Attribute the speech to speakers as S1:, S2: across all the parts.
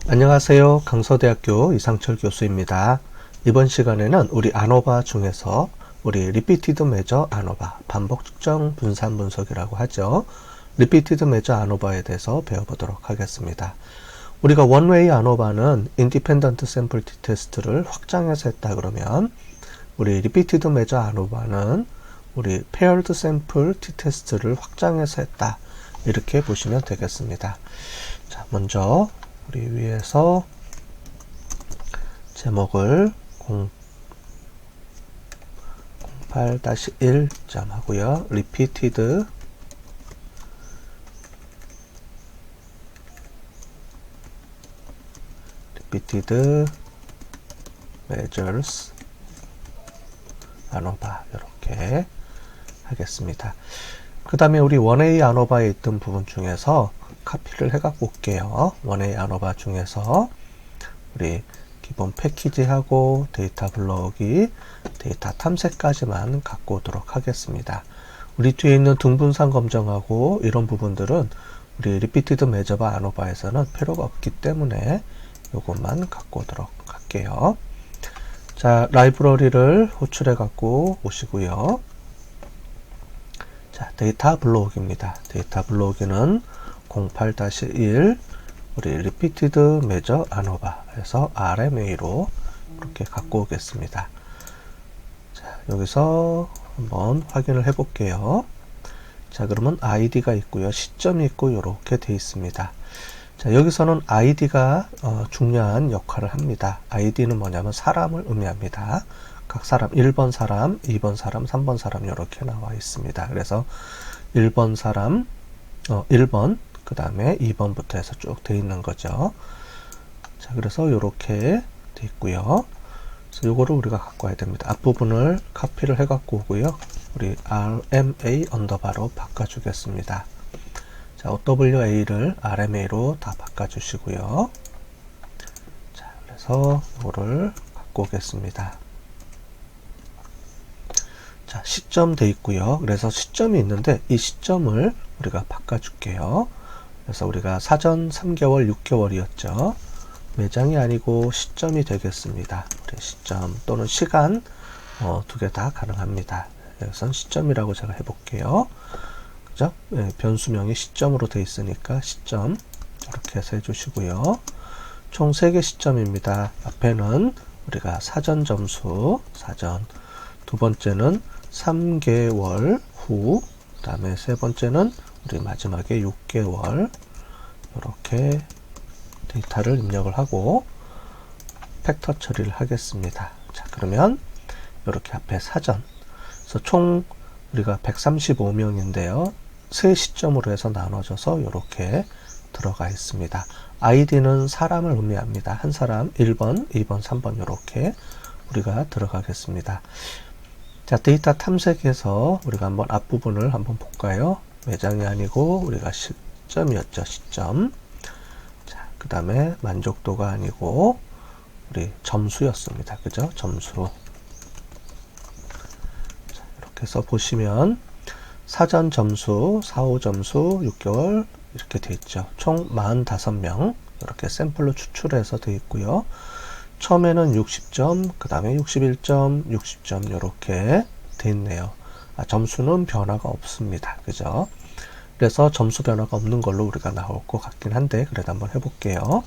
S1: 안녕하세요. 강서대학교 이상철 교수입니다. 이번 시간에는 우리 아노바 중에서 우리 Repeated Measure ANOVA, 반복 측정 분산 분석이라고 하죠. Repeated Measure ANOVA에 대해서 배워보도록 하겠습니다. 우리가 원웨이 ANOVA는 Independent Sample T-Test를 확장해서 했다 그러면 우리 Repeated Measure ANOVA는 우리 Paired Sample T-Test를 확장해서 했다. 이렇게 보시면 되겠습니다. 자, 먼저 우리 위에서 제목을 08-1점 하고요. Repeated Measures ANOVA 이렇게 하겠습니다. 그 다음에 우리 1A ANOVA에 있던 부분 중에서 카피를 해갖고 올게요. 1A ANOVA 중에서 우리 기본 패키지하고 데이터 블록이 데이터 탐색까지만 갖고 오도록 하겠습니다. 우리 뒤에 있는 등분산 검정하고 이런 부분들은 우리 Repeated Measure ANOVA에서는 필요가 없기 때문에 이것만 갖고 오도록 할게요. 자, 라이브러리를 호출해 갖고 오시고요. 자, 데이터 블록입니다. 데이터 블록에는 08-1 우리 Repeated Measure ANOVA에서 RMA로 이렇게 갖고 오겠습니다. 자, 여기서 한번 확인을 해 볼게요. 자, 그러면 ID가 있고요. 시점이 있고 이렇게 되어 있습니다. 자, 여기서는 ID가 중요한 역할을 합니다. ID는 뭐냐면 사람을 의미합니다. 각 사람 1번 사람, 2번 사람, 3번 사람 이렇게 나와 있습니다. 그래서 1번 사람, 1번 그 다음에 2번부터 해서 쭉 되어 있는 거죠. 자, 그래서 이렇게 되어 있고요. 그래서 요거를 우리가 갖고 와야 됩니다. 앞부분을 카피를 해 갖고 오고요. 우리 RMA 언더바로 바꿔주겠습니다. 자, OWA를 RMA로 다 바꿔주시고요. 자, 그래서 요거를 갖고 오겠습니다. 자, 시점 돼 있고요. 그래서 시점이 있는데 이 시점을 우리가 바꿔줄게요. 그래서 우리가 사전 3개월, 6개월이었죠. 매장이 아니고 시점이 되겠습니다. 우리 시점 또는 시간 두 개 다 가능합니다. 여기선 시점이라고 제가 해볼게요. 그죠? 네, 변수명이 시점으로 되어 있으니까 시점 이렇게 해서 해주시고요. 총 3개 시점입니다. 앞에는 우리가 사전 점수, 사전. 두 번째는 3개월 후, 그 다음에 세 번째는 우리 마지막에 6개월 이렇게 데이터를 입력을 하고 팩터 처리를 하겠습니다. 자, 그러면 이렇게 앞에 사전, 그래서 총 우리가 135명인데요. 세 시점으로 해서 나눠져서 이렇게 들어가 있습니다. ID는 사람을 의미합니다. 한 사람 1번, 2번, 3번 이렇게 우리가 들어가겠습니다. 자, 데이터 탐색에서 우리가 한번 앞부분을 한번 볼까요? 매장이 아니고 우리가 시점이었죠. 시점. 자, 그 다음에 만족도가 아니고 우리 점수였습니다. 그죠? 점수. 자, 이렇게 해서 보시면 사전 점수, 4호 점수, 6개월 이렇게 돼 있죠. 총 45명 이렇게 샘플로 추출해서 돼 있고요. 처음에는 60점, 그 다음에 61점, 60점 이렇게 돼 있네요. 점수는 변화가 없습니다. 그죠? 그래서 점수 변화가 없는 걸로 우리가 나올 것 같긴 한데 그래도 한번 해볼게요.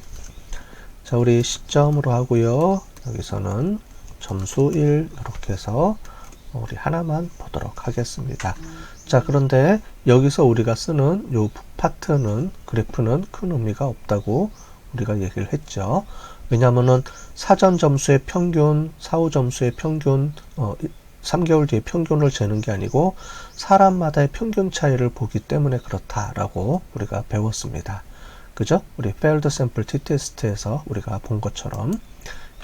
S1: 자, 우리 시점으로 하고요. 여기서는 점수 1 이렇게 해서 우리 하나만 보도록 하겠습니다. 자, 그런데 여기서 우리가 쓰는 요 파트는 그래프는 큰 의미가 없다고 우리가 얘기를 했죠. 왜냐하면은 사전 점수의 평균, 4호 점수의 평균, 3개월 뒤에 평균을 재는 게 아니고 사람마다의 평균 차이를 보기 때문에 그렇다라고 우리가 배웠습니다. 그죠? 우리 Failed Sample T-Test에서 우리가 본 것처럼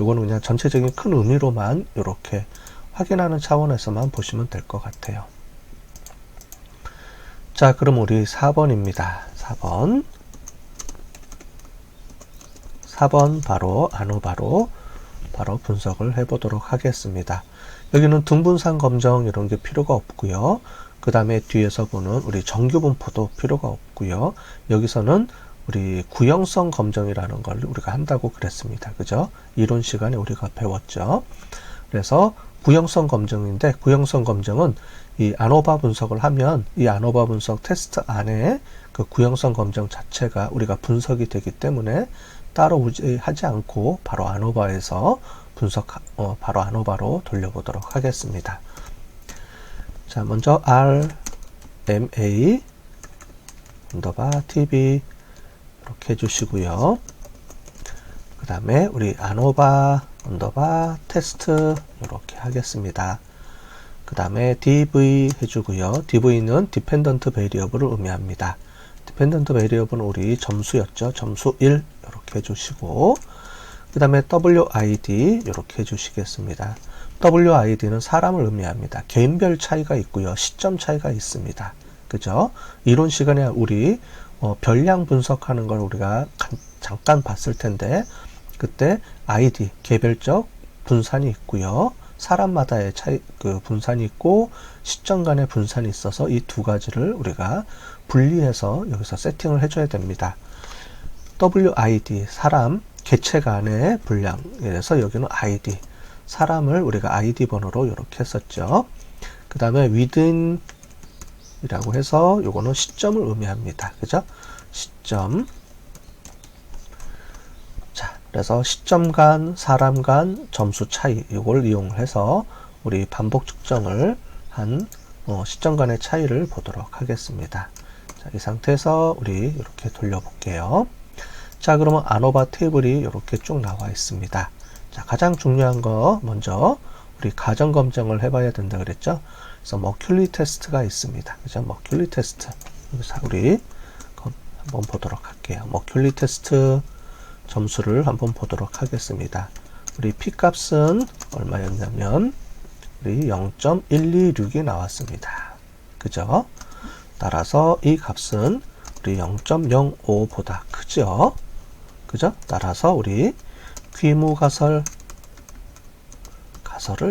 S1: 이거는 그냥 전체적인 큰 의미로만 이렇게 확인하는 차원에서만 보시면 될 것 같아요. 자, 그럼 우리 4번입니다. 4번 바로 ANOVA로 바로 분석을 해보도록 하겠습니다. 여기는 등분산 검정 이런 게 필요가 없고요. 그 다음에 뒤에서 보는 우리 정규 분포도 필요가 없고요. 여기서는 우리 구형성 검정이라는 걸 우리가 한다고 그랬습니다. 그죠? 이론 시간에 우리가 배웠죠. 그래서 구형성 검정인데, 구형성 검정은 이 아노바 분석을 하면 이 아노바 분석 테스트 안에 그 구형성 검정 자체가 우리가 분석이 되기 때문에 따로 하지 않고 바로 아노바에서 바로 아노바로 돌려보도록 하겠습니다. 자, 먼저 RMA _tb 이렇게 해주시고요. 그 다음에 우리 아노바 _테스트 이렇게 하겠습니다. 그 다음에 dv 해주고요. dv는 디펜던트 베리어블을 의미합니다. 디펜던트 베리어블은 우리 점수였죠. 점수 1 이렇게 해주시고, 그 다음에 WID 이렇게 해주시겠습니다. WID는 사람을 의미합니다. 개인별 차이가 있고요. 시점 차이가 있습니다. 그죠? 이론 시간에 우리 별량 분석하는 걸 우리가 잠깐 봤을 텐데, 그때 ID, 개별적 분산이 있고요. 사람마다의 차이, 분산이 있고, 시점 간의 분산이 있어서 이 두 가지를 우리가 분리해서 여기서 세팅을 해줘야 됩니다. WID, 사람, 개체 간의 분량에서 여기는 ID, 사람을 우리가 ID 번호로 이렇게 했었죠. 그 다음에 within 이라고 해서 요거는 시점을 의미합니다. 그죠? 시점. 자, 그래서 시점 간, 사람 간 점수 차이, 이걸 이용해서 우리 반복 측정을 한 시점 간의 차이를 보도록 하겠습니다. 자, 이 상태에서 우리 이렇게 돌려볼게요. 자, 그러면 아노바 테이블이 이렇게 쭉 나와 있습니다. 자, 가장 중요한 거 먼저 우리 가정 검증을 해봐야 된다 그랬죠? 그래서 머큐리 테스트가 있습니다. 그죠? 머큐리 테스트. 여기서 우리 한번 보도록 할게요. 머큐리 테스트 점수를 한번 보도록 하겠습니다. 우리 P 값은 얼마였냐면 우리 0.126이 나왔습니다. 그죠? 따라서 이 값은 우리 0.05보다 크죠? 그죠? 따라서 우리 귀무가설을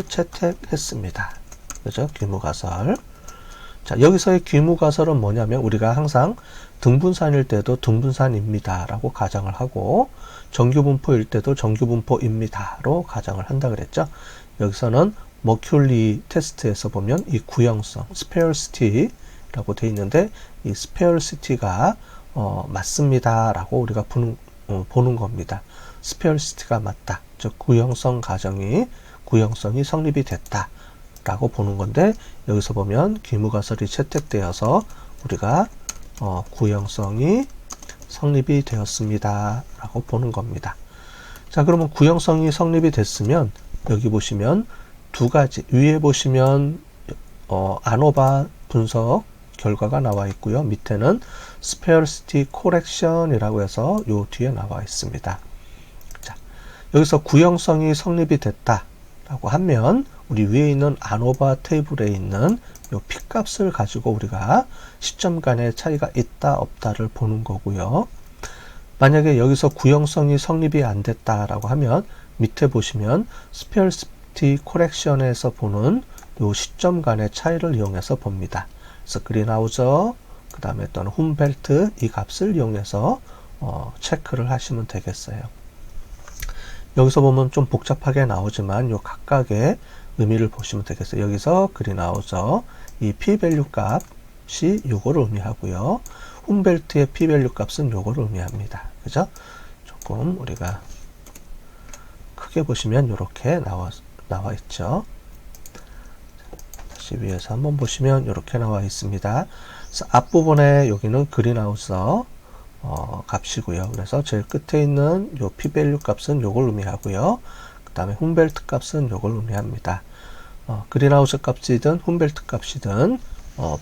S1: 채택했습니다. 그죠? 귀무가설. 자, 여기서의 귀무가설은 뭐냐면 우리가 항상 등분산일 때도 등분산입니다 라고 가정을 하고, 정규분포일 때도 정규분포입니다 로 가정을 한다 그랬죠. 여기서는 머큐리 테스트에서 보면 이 구형성, 스페어시티 라고 되어 있는데, 이 스페어시티가 맞습니다 라고 우리가 보는 겁니다. 스페어시티가 맞다. 즉 구형성이 성립이 됐다 라고 보는 건데, 여기서 보면 귀무가설이 채택되어서 우리가 구형성이 성립이 되었습니다 라고 보는 겁니다. 자, 그러면 구형성이 성립이 됐으면 여기 보시면 두 가지, 위에 보시면 아노바 분석 결과가 나와 있고요. 밑에는 스페어시티 코렉션이라고 해서 요 뒤에 나와 있습니다. 자, 여기서 구형성이 성립이 됐다 라고 하면 우리 위에 있는 아노바 테이블에 있는 요 P 값을 가지고 우리가 시점 간의 차이가 있다 없다를 보는 거고요. 만약에 여기서 구형성이 성립이 안 됐다라고 하면 밑에 보시면 스페어시티 코렉션에서 보는 요 시점 간의 차이를 이용해서 봅니다. 그래서 그린하우저, 그 다음에 또는 훔벨트 이 값을 이용해서 체크를 하시면 되겠어요. 여기서 보면 좀 복잡하게 나오지만 요 각각의 의미를 보시면 되겠어요. 여기서 그린하우저 이 p-밸류 값이 요거를 의미하고요. 훔벨트의 p-밸류 값은 요거를 의미합니다. 그죠? 조금 우리가 크게 보시면 이렇게 나와 있죠. 다시 위에서 한번 보시면 이렇게 나와 있습니다. 그래서 앞부분에 여기는 그린하우저 값이고요. 그래서 제일 끝에 있는 요 p-밸류 값은 요걸 의미하고요. 그 다음에 훔벨트 값은 요걸 의미합니다. 그린하우저 값이든 훔벨트 값이든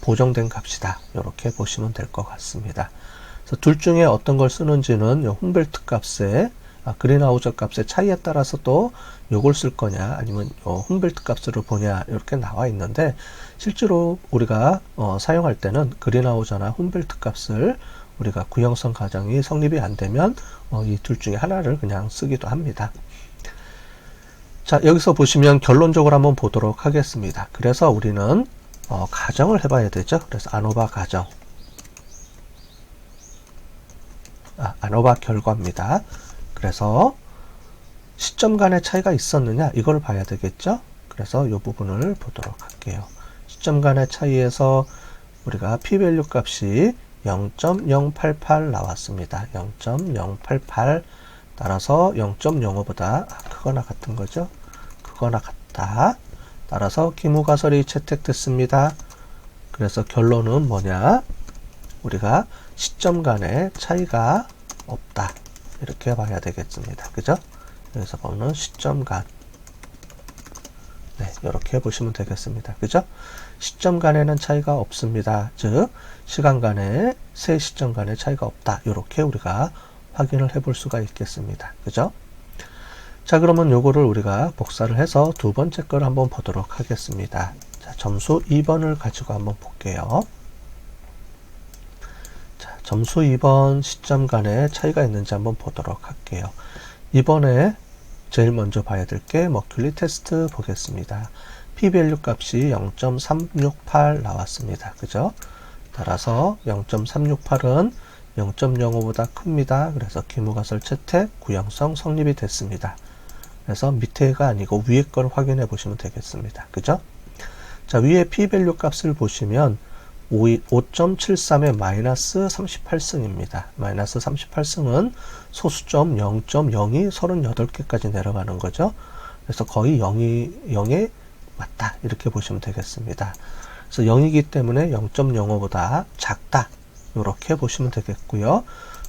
S1: 보정된 값이다. 이렇게 보시면 될 것 같습니다. 그래서 둘 중에 어떤 걸 쓰는지는 요 훔벨트 값의 그린하우저 값의 차이에 따라서 또 요걸 쓸 거냐 아니면 훔벨트 값으로 보냐 이렇게 나와 있는데, 실제로 우리가 사용할 때는 그린하우저나 훔벨트 값을 우리가 구형성 가정이 성립이 안 되면 이 둘 중에 하나를 그냥 쓰기도 합니다. 자, 여기서 보시면 결론적으로 한번 보도록 하겠습니다. 그래서 우리는 가정을 해봐야 되죠. 그래서 아노바 가정, ANOVA 결과입니다. 그래서 시점 간의 차이가 있었느냐 이걸 봐야 되겠죠. 그래서 이 부분을 보도록 할게요. 시점 간의 차이에서 우리가 p-value 값이 0.088 나왔습니다. 0.088 따라서 0.05보다 크거나 같은 거죠. 크거나 같다. 따라서 기무가설이 채택됐습니다. 그래서 결론은 뭐냐? 우리가 시점 간의 차이가 없다. 이렇게 봐야 되겠습니다. 그죠? 여기서 보는 시점 간. 네, 이렇게 보시면 되겠습니다. 그죠? 시점 간에는 차이가 없습니다. 즉, 시간 간에, 세 시점 간의 차이가 없다. 이렇게 우리가 확인을 해볼 수가 있겠습니다. 그죠? 자, 그러면 요거를 우리가 복사를 해서 두 번째 걸 한번 보도록 하겠습니다. 자, 점수 2번을 가지고 한번 볼게요. 자, 점수 2번 시점 간에 차이가 있는지 한번 보도록 할게요. 이번에 제일 먼저 봐야 될 게 머큐리 테스트 보겠습니다. p-value 값이 0.368 나왔습니다. 그죠? 따라서 0.368은 0.05보다 큽니다. 그래서 기무가설 채택, 구형성 성립이 됐습니다. 그래서 밑에가 아니고 위에 걸 확인해 보시면 되겠습니다. 그죠? 자, 위에 p-value 값을 보시면 5.73의 마이너스 38승입니다. 마이너스 38승은 소수점 0.02 38개까지 내려가는 거죠. 그래서 거의 0에 맞다. 이렇게 보시면 되겠습니다. 그래서 0이기 때문에 0.05보다 작다. 이렇게 보시면 되겠고요.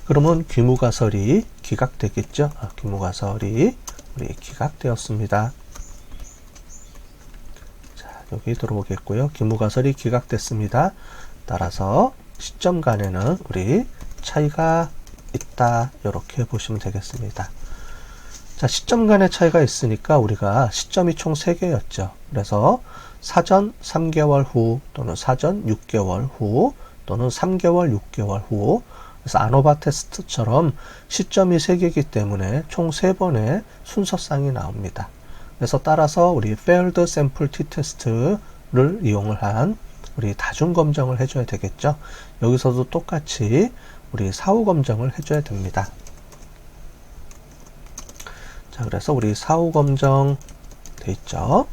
S1: 그러면 기무가설이 기각되겠죠. 기무가설이 우리 기각되었습니다. 여기 들어오겠고요. 기무가설이 기각됐습니다. 따라서 시점 간에는 우리 차이가 있다. 이렇게 보시면 되겠습니다. 자, 시점 간의 차이가 있으니까 우리가 시점이 총 3개였죠. 그래서 사전 3개월 후 또는 사전 6개월 후 또는 3개월 6개월 후 그래서 아노바 테스트처럼 시점이 3개이기 때문에 총 3번의 순서상이 나옵니다. 그래서 따라서 우리 failed sample t-test를 이용을 한 우리 다중 검정을 해줘야 되겠죠. 여기서도 똑같이 우리 사후 검정을 해줘야 됩니다. 자, 그래서 우리 사후 검정 돼 있죠.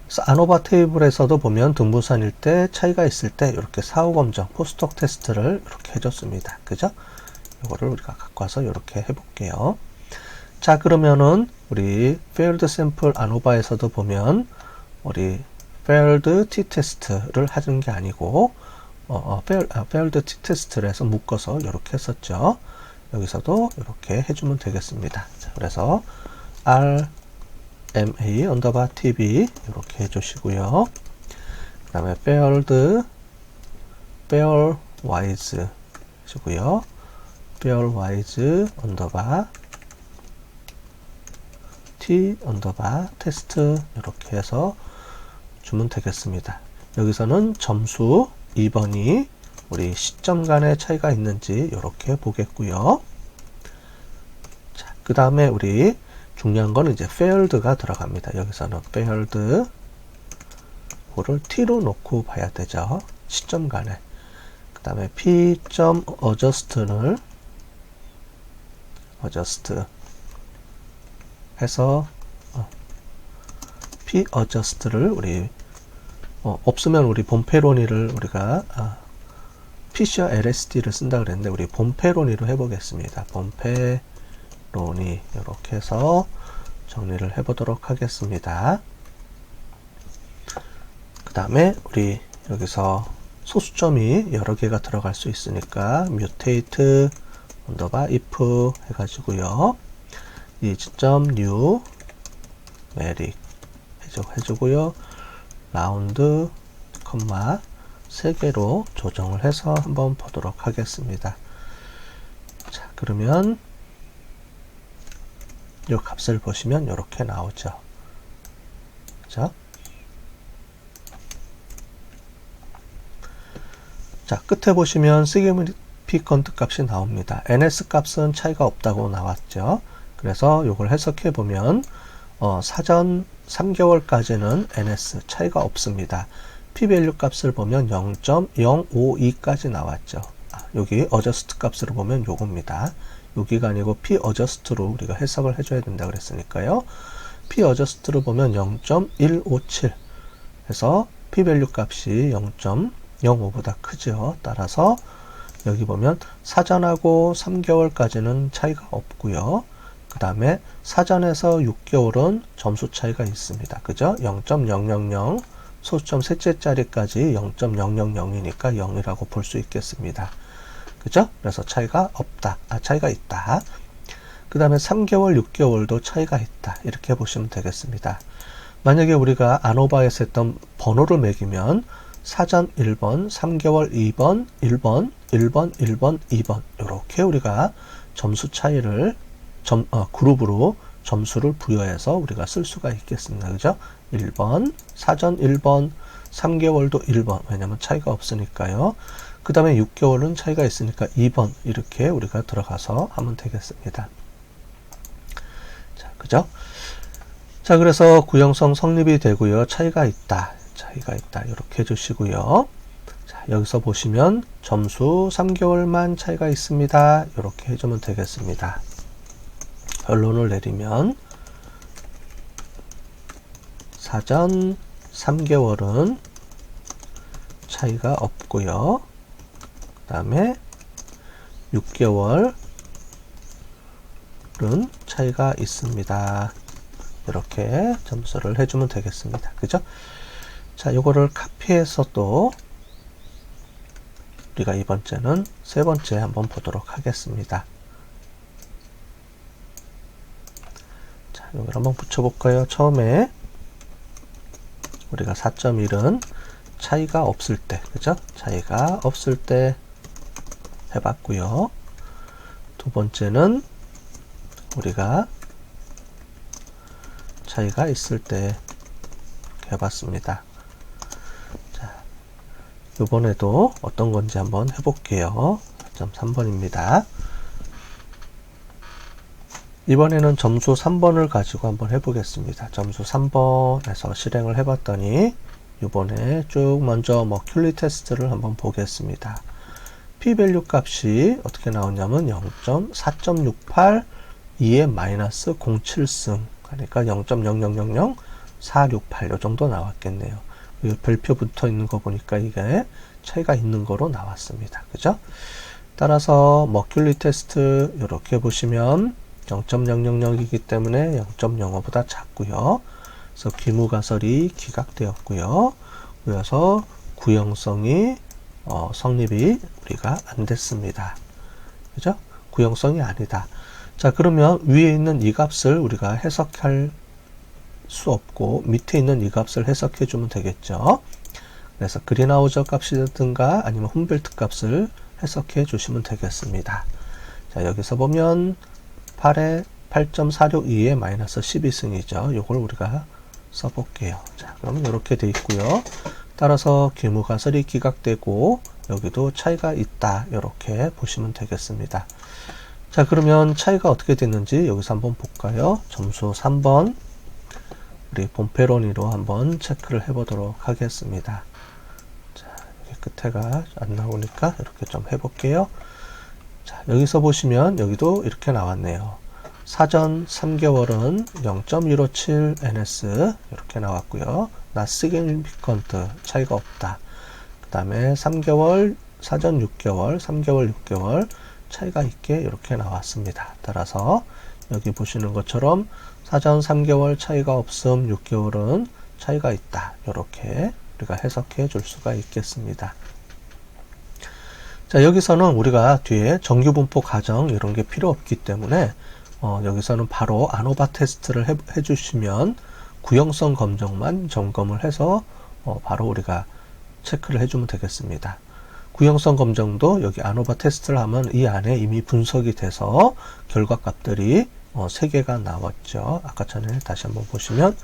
S1: 그래서 아노바 테이블에서도 보면 등부산일 때 차이가 있을 때 이렇게 사후 검정, 포스톡 테스트를 이렇게 해줬습니다. 그죠? 이거를 우리가 갖고 와서 이렇게 해볼게요. 자, 그러면은 우리 failed sample 아노바에서도 보면 우리 failed t-test를 하는 게 아니고 failed t-test를 해서 묶어서 이렇게 했었죠. 여기서도 이렇게 해주면 되겠습니다. 자, 그래서 RMA underbar TV 이렇게 해주시고요. 그 다음에 failed pairwise 해주고요. pairwise underbar T 언더바 테스트 이렇게 해서 주면 되겠습니다. 여기서는 점수 2번이 우리 시점 간의 차이가 있는지 이렇게 보겠고요. 자, 그 다음에 우리 중요한 거는 이제 failed가 들어갑니다. 여기서는 failed 그거를 T로 놓고 봐야 되죠. 시점 간에. 그 다음에 p.adjust를 adjust 해서 p-adjust를 우리 없으면 우리 본페로니를 우리가 PC와 LSD를 쓴다 그랬는데 우리 본페로니로 해보겠습니다. 본페로니 이렇게 해서 정리를 해보도록 하겠습니다. 그 다음에 우리 여기서 소수점이 여러 개가 들어갈 수 있으니까 mutate 언더바 if 해가지고요. 이 지점 new 메릭 해주고요. 라운드 콤마 3개로 조정을 해서 한번 보도록 하겠습니다. 자, 그러면 이 값을 보시면 이렇게 나오죠. 그죠? 자, 끝에 보시면 시그니피컨트 값이 나옵니다. NS 값은 차이가 없다고 나왔죠. 그래서 이걸 해석해 보면 사전 3개월까지는 NS 차이가 없습니다. p-value 값을 보면 0.052까지 나왔죠. 여기 어저스트 값으로 보면 요겁니다. 여기가 아니고 p 어저스트로 우리가 해석을 해줘야 된다 그랬으니까요. p 어저스트로 보면 0.157 해서 p 밸류 값이 0.05보다 크죠. 따라서 여기 보면 사전하고 3개월까지는 차이가 없고요. 그 다음에 사전에서 6개월은 점수 차이가 있습니다. 그죠? 0.000 소수점 셋째 자리까지 0.000이니까 0이라고 볼 수 있겠습니다. 그죠? 그래서 차이가 없다. 차이가 있다. 그 다음에 3개월, 6개월도 차이가 있다. 이렇게 보시면 되겠습니다. 만약에 우리가 아노바에서 했던 번호를 매기면 사전 1번, 3개월 2번, 1번, 1번, 1번, 2번 이렇게 우리가 점수 차이를 그룹으로 점수를 부여해서 우리가 쓸 수가 있겠습니다. 그죠? 1번, 사전 1번, 3개월도 1번. 왜냐면 차이가 없으니까요. 그 다음에 6개월은 차이가 있으니까 2번. 이렇게 우리가 들어가서 하면 되겠습니다. 자, 그죠? 자, 그래서 구형성 성립이 되고요. 차이가 있다. 이렇게 해주시고요. 자, 여기서 보시면 점수 3개월만 차이가 있습니다. 이렇게 해주면 되겠습니다. 결론을 내리면 사전 3개월은 차이가 없고요. 그 다음에 6개월은 차이가 있습니다. 이렇게 점수를 해주면 되겠습니다. 그죠? 자, 요거를 카피해서 또 우리가 이번째는 세 번째 한번 보도록 하겠습니다. 자, 여기를 한번 붙여볼까요? 처음에 우리가 4.1은 차이가 없을 때, 그죠? 차이가 없을 때 해봤고요. 두 번째는 우리가 차이가 있을 때 해봤습니다. 자, 이번에도 어떤 건지 한번 해볼게요. 4.3번입니다. 이번에는 점수 3번을 가지고 한번 해보겠습니다. 점수 3번에서 실행을 해봤더니 이번에 쭉 먼저 머큐리 테스트를 한번 보겠습니다. p-밸류 값이 어떻게 나오냐면 0.468 2의 마이너스 07승 그러니까 0.0000468 이 정도 나왔겠네요. 별표 붙어 있는 거 보니까 이게 차이가 있는 거로 나왔습니다. 그죠? 따라서 머큐리 테스트 이렇게 보시면 0.000이기 때문에 0.05보다 작고요. 그래서 귀무가설이 기각되었고요. 그래서 구형성이 성립이 우리가 안 됐습니다. 그죠? 구형성이 아니다. 자, 그러면 위에 있는 이 값을 우리가 해석할 수 없고 밑에 있는 이 값을 해석해 주면 되겠죠. 그래서 그린하우저 값이든가 아니면 훔벨트 값을 해석해 주시면 되겠습니다. 자, 여기서 보면 8에 8.462의 마이너스 12승이죠. 요걸 우리가 써볼게요. 자, 그러면 이렇게 돼 있고요. 따라서 귀무가설이 기각되고 여기도 차이가 있다. 이렇게 보시면 되겠습니다. 자, 그러면 차이가 어떻게 됐는지 여기서 한번 볼까요? 점수 3번 우리 본페로니로 한번 체크를 해보도록 하겠습니다. 자, 여기 끝에가 안 나오니까 이렇게 좀 해볼게요. 자, 여기서 보시면 여기도 이렇게 나왔네요. 사전 3개월은 0.157 ns 이렇게 나왔고요. not significant 차이가 없다. 그 다음에 3개월, 사전 6개월, 3개월, 6개월 차이가 있게 이렇게 나왔습니다. 따라서 여기 보시는 것처럼 사전 3개월 차이가 없음, 6개월은 차이가 있다. 이렇게 우리가 해석해 줄 수가 있겠습니다. 자, 여기서는 우리가 뒤에 정규분포 가정 이런 게 필요 없기 때문에 여기서는 바로 아노바 테스트를 해 주시면 구형성 검정만 점검을 해서 바로 우리가 체크를 해주면 되겠습니다. 구형성 검정도 여기 아노바 테스트를 하면 이 안에 이미 분석이 돼서 결과값들이 3개가 나왔죠. 아까 전에 다시 한번 보시면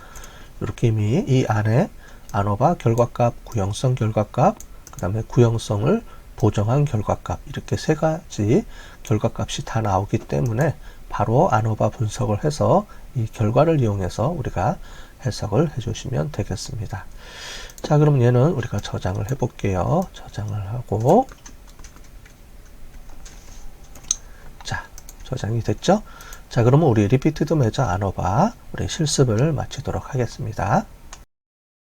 S1: 이렇게 이미 이 안에 아노바 결과값, 구형성 결과값, 그 다음에 구형성을 보정한 결과값 이렇게 3가지 결과값이 다 나오기 때문에 바로 아노바 분석을 해서 이 결과를 이용해서 우리가 해석을 해주시면 되겠습니다. 자, 그럼 얘는 우리가 저장을 해볼게요. 저장을 하고 저장이 됐죠? 자, 그러면 우리 리피티드 매저 안오바 우리 실습을 마치도록 하겠습니다.